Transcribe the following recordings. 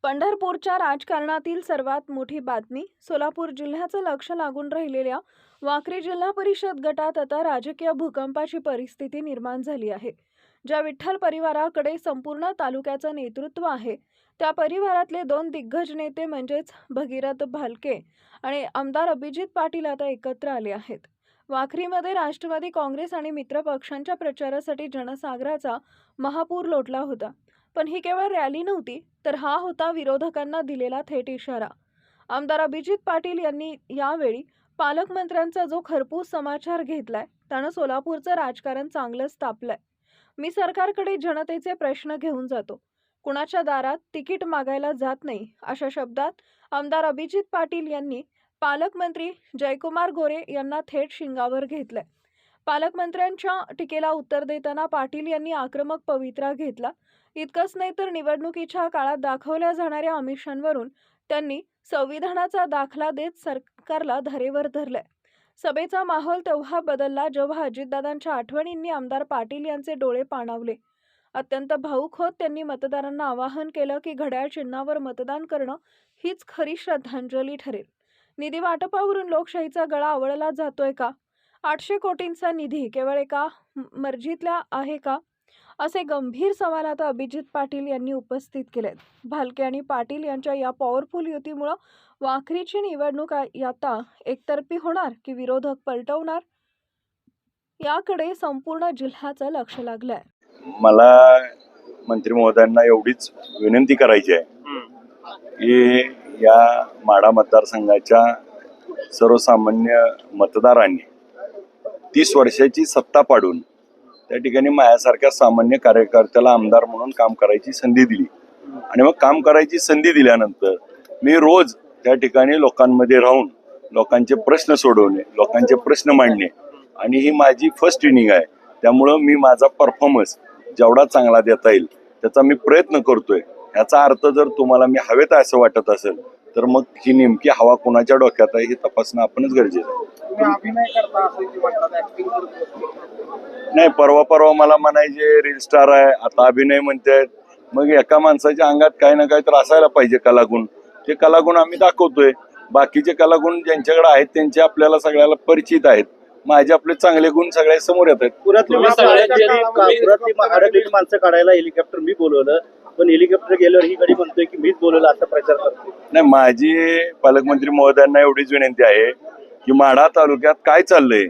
पंढरपूरच्या राजकारणातील सर्वात मोठी बातमी. सोलापूर जिल्ह्याचं लक्ष लागून राहिलेल्या वाखरी जिल्हा परिषद गटात आता राजकीय भूकंपाची परिस्थिती निर्माण झाली आहे. ज्या विठ्ठल परिवाराकडे संपूर्ण तालुक्याचं नेतृत्व आहे, त्या परिवारातले दोन दिग्गज नेते म्हणजेच भगीरथ भालके आणि आमदार अभिजित पाटील आता एकत्र आले आहेत. वाखरीमध्ये राष्ट्रवादी काँग्रेस आणि मित्र पक्षांच्या प्रचारासाठी जनसागराचा महापूर लोटला होता. पण ही केवळ रॅली नव्हती, तर हा होता विरोधकांना दिलेला थेट इशारा. आमदार अभिजित पाटील यांनी यावेळी पालकमंत्र्यांचा जो खरपूस समाचार घेतलाय, त्यानं सोलापूरचं राजकारण चांगलंच तापलंय. मी सरकारकडे जनतेचे प्रश्न घेऊन जातो, कुणाच्या दारात तिकीट मागायला जात नाही, अशा शब्दात आमदार अभिजित पाटील यांनी पालकमंत्री जयकुमार गोरे यांना थेट शिंगावर घेतलंय. पालकमंत्र्यांच्या टीकेला उत्तर देताना पाटील यांनी आक्रमक पवित्रा घेतला. इतकंच नाही तर निवडणुकीच्या काळात दाखवल्या जाणाऱ्या आमिषांवरून त्यांनी संविधानाचा दाखला देत सरकारला धारेवर धरलंय. सभेचा माहोल तेव्हा बदलला जेव्हा अजितदादांच्या आठवणींनी आमदार पाटील यांचे डोळे पाणावले. अत्यंत भावुक होत त्यांनी मतदारांना आवाहन केलं की घड्याळ चिन्हावर मतदान करणं हीच खरी श्रद्धांजली ठरेल. निधी वाटपावरून लोकशाहीचा गळा आवळला जातोय का? 800 कोटींचा निधी केवळ एका मर्जीतला आहे का? असे गंभीर सवाल आता अभिजित पाटील यांनी उपस्थित केलेत. भालके आणि पाटील यांच्या या पॉवरफुल युतीमुळे वाखरीची निवडणूक आता एकतर्फी होणार की विरोधक पलटवणार, याकडे संपूर्ण जिल्ह्याचं लक्ष लागलंय. मला मंत्री महोदयांना एवढीच विनंती करायची आहे की या माढा मतदारसंघाच्या सर्वसामान्य मतदारांनी 30 वर्षाची सत्ता पाडून त्या ठिकाणी माझ्यासारख्या सामान्य कार्यकर्त्याला आमदार म्हणून काम करायची संधी दिली. आणि मग काम करायची संधी दिल्यानंतर मी रोज त्या ठिकाणी लोकांमध्ये राहून लोकांचे प्रश्न सोडवणे, लोकांचे प्रश्न मांडणे, आणि ही माझी फर्स्ट इनिंग आहे. त्यामुळं मी माझा परफॉर्मन्स जेवढा चांगला देता येईल त्याचा मी प्रयत्न करतोय. याचा अर्थ जर तुम्हाला मी हवेत आहे असं वाटत असेल तर मग ही नेमकी हवा कोणाच्या डोक्यात आहे हे तपासणं आपणच गरजेचं आहे. नाही, परवा मला म्हणायचे रील स्टार आहे, आता अभिनय म्हणतायत. मग एका माणसाच्या अंगात काही ना काही तर असायला पाहिजे कलागुण. ते कलागुण आम्ही दाखवतोय. बाकीचे कलागुण ज्यांच्याकडे आहेत त्यांचे आपल्याला सगळ्याला परिचित आहेत. माझे आपले चांगले गुण सगळ्या समोर येत आहेत. पुरातली माणसं काढायला हेलिकॉप्टर मी बोलवलं, पण हेलिकॉप्टर गेल्यावर ही गाडी म्हणतोय की मीच बोलवलं असा प्रचार करतो. नाही, माझी पालकमंत्री महोदयांना एवढीच विनंती आहे की माढा तालुक्यात काय चाललंय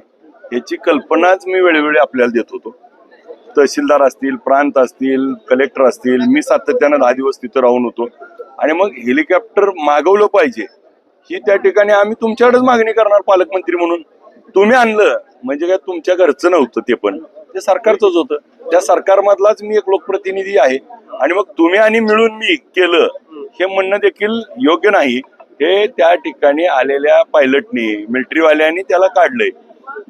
याची कल्पनाच मी वेळोवेळी आपल्याला देत होतो. तहसीलदार असतील, प्रांत असतील, कलेक्टर असतील, मी सातत्यानं 10 दिवस तिथं राहून होतो. आणि मग हेलिकॉप्टर मागवलं पाहिजे ही त्या ठिकाणी आम्ही तुमच्याकडेच मागणी करणार पालकमंत्री म्हणून. तुम्ही आणलं म्हणजे काय तुमच्या घरचं नव्हतं, ते पण ते सरकारचंच होतं. त्या सरकारमधलाच मी एक लोकप्रतिनिधी आहे. आणि मग तुम्ही आणि मिळून मी केलं हे म्हणणं देखील योग्य नाही. हे त्या ठिकाणी आलेल्या पायलटनी, मिलिटरीवाल्यांनी त्याला काढलंय.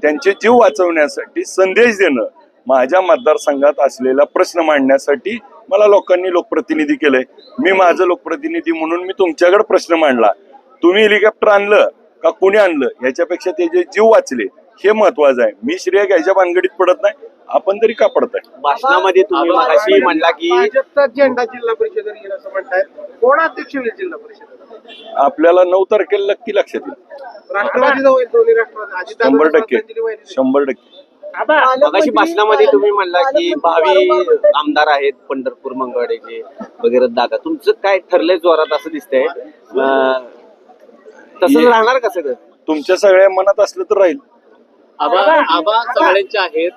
त्यांचे जीव वाचवण्यासाठी संदेश देणं, माझ्या मतदारसंघात असलेला प्रश्न मांडण्यासाठी मला लोकांनी लोकप्रतिनिधी केलंय. मी माझं लोकप्रतिनिधी म्हणून मी तुमच्याकडे प्रश्न मांडला. तुम्ही हेलिकॉप्टर आणलं का कोणी आणलं याच्यापेक्षा ते जे जीव वाचले हे महत्वाचं आहे. मी श्रेय घ्यायच्या भानगडीत पडत नाही. आपण तरी का पडताय? भाषणामध्ये तुम्ही मगाशी म्हणला की भाजपचा झेंडा जिल्हा परिषदेवर येईल असं म्हणतायत. कोण अध्यक्ष होईल जिल्हा परिषद? आपल्याला 9 तारखेला नक्की लक्षात येईल. राष्ट्रवादी होईल, दोन्ही राष्ट्रवादी. 100%. मगाशी भाषणामध्ये तुम्ही म्हणला की भावी आमदार आहेत पंढरपूर मंगळवाडीचे वगैरे दादा. तुमचं काय ठरलंय जोरात असं दिसतंय, तसंच राहणार का सगळं? तुमच्या सगळ्या मनात असलं तर राहील. आबा सगळ्यांचे आहेत,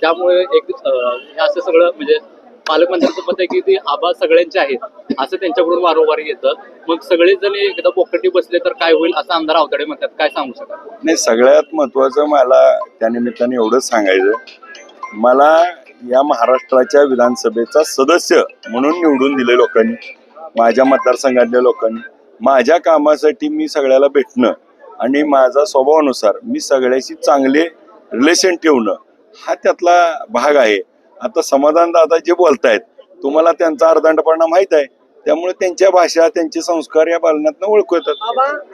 त्यामुळे एक हे असं सगळं म्हणजे पालकमंत्र्यांचं मत आहे की ते आबा सगळ्यांचे आहेत असं त्यांच्याकडून वारंवार येतं. मग सगळेच जण एकदा पोकटी बसले तर काय होईल असं आमदार आवताडे म्हणतात. काय सांगू शकाल? नाही, सगळ्यात महत्वाचं मला त्या निमित्ताने एवढंच सांगायचं, मला या महाराष्ट्राच्या विधानसभेचा सदस्य म्हणून निवडून दिले लोकांनी, माझ्या मतदारसंघातल्या लोकांनी. माझ्या कामासाठी मी सगळ्याला भेटणं आणि माझा स्वभावानुसार मी सगळ्याशी चांगले रिलेशन ठेवणं हा त्यातला भाग आहे. आता समाधान दादा जे बोलतायत तुम्हाला त्यांचा अर्धांडपणा माहित आहे. त्यामुळे त्यांच्या भाषा, त्यांचे संस्कार या पालनातनं ओळखू येतात.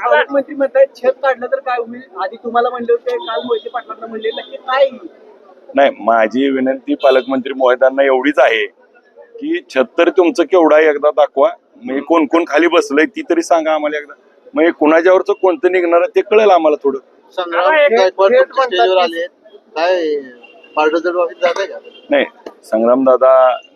पालकमंत्री म्हणतायत छत काढलं तर काय होईल? आधी तुम्हाला म्हणले होते, काल मोहिते पाटलांना म्हणले, नक्की काय? नाही, माझी विनंती पालकमंत्री महोदयांना एवढीच आहे की 76 तुमचं केवढा एकदा दाखवा. म्हणजे कोण कोण खाली बसलंय ती तरी सांगा आम्हाला एकदा. म्हणजे कुणाच्यावरचं कोणतं निघणार आहे ते कळेल आम्हाला थोडं. संग्राम गायकवाड स्टेजवर आले काय पार्टनर ऑफिस जात आहे का? नाही, संग्रामदादा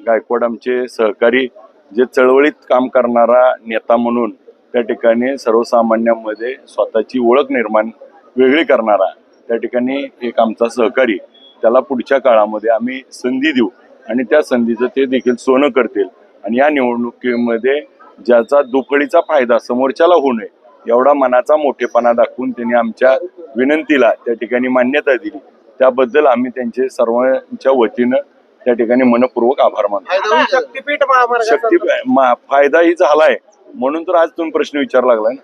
गायकवाड आमचे सहकारी, जे चळवळीत काम करणारा नेता म्हणून त्या ठिकाणी सर्वसामान्यांमध्ये स्वतःची ओळख निर्माण वेगळी करणारा त्या ठिकाणी एक आमचा सहकारी, त्याला पुढच्या काळामध्ये आम्ही संधी देऊ आणि त्या संधीचं ते देखील सोनं करतील आणि या निवडणुकीमध्ये ज्याचा दुफळीचा फायदा समोरच्याला होऊ नये एवढा मनाचा मोठेपणा दाखवून त्यांनी आमच्या विनंतीला त्या ठिकाणी मान्यता दिली. त्याबद्दल आम्ही त्यांचे सर्वांच्या वतीनं त्या ठिकाणी मनपूर्वक आभार मानतो. फायदा होईल का? शक्तीपीठ महामार्ग फायदाही झालाय म्हणून तर आज तुम्ही प्रश्न विचार लागलाय ना.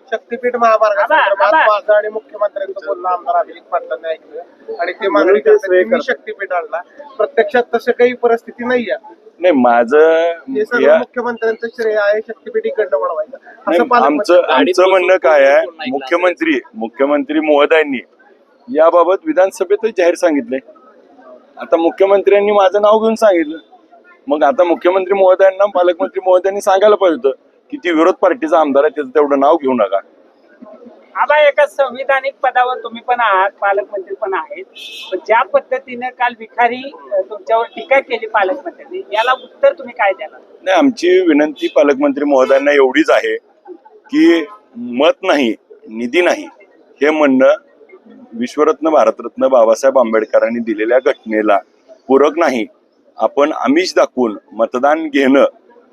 शक्तीपीठ महामार्गासंदर्भात माझं आणि मुख्यमंत्र्यांचं बोलणं आमदार अभिजित पाटलांनी ऐकलं आणि ते मागणी करतात की मी शक्तीपीठ आणला. प्रत्यक्षात तसं काही परिस्थिती नाहीये. नाही, माझं हे सगळं मुख्यमंत्र्यांचं श्रेय आहे शक्तीपीठ इकडनं वळवायचं नाही, असं आमचं म्हणणं काय आहे, मुख्यमंत्री महोदयांनी याबाबत विधानसभेतच जाहीर सांगितलंय. आता मुख्यमंत्र्यांनी माझं नाव घेऊन सांगितलं, मग आता मुख्यमंत्री महोदयांना पालकमंत्री महोदयांनी सांगायला पाहिजे होतं की ती विरोध पार्टीचा आमदार आहे, त्याचं तेवढं नाव घेऊ नका. आबा एका संविधानिक पदावर तुम्ही पण आहात, पालकमंत्री पण आहेत, पण ज्या पद्धतीने काल विखारी तुमच्यावर टीका केली पालकमंत्र्यांनी, याला उत्तर तुम्ही काय द्याल? नाही, आमची विनंती पालकमंत्री महोदयांना एवढीच आहे की मत नाही निधी नाही हे म्हणणं विश्वरत्न भारतरत्न बाबासाहेब आंबेडकरांनी दिलेल्या घटनेला पूरक नाही. आपण आमिष दाखवून मतदान घेणं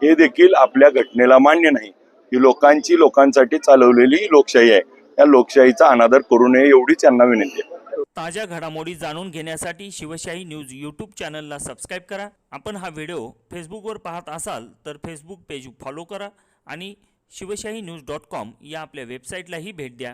हे देखील आपल्या घटनेला मान्य नाही. ही लोकांसाठी चालवलेली लोकशाही आहे. या लोकशाहीचा अनादर करू नये एवढीच यांना विनंती आहे. ताज्या घडामोडी जाणून घेण्यासाठी शिवशाही न्यूज यूट्यूब चॅनलला सबस्क्राईब करा. आपण हा व्हिडिओ फेसबुकवर पाहत असाल तर फेसबुक पेज फॉलो करा आणि शिवशाही न्यूज.com या आपल्या वेबसाईटलाही भेट द्या.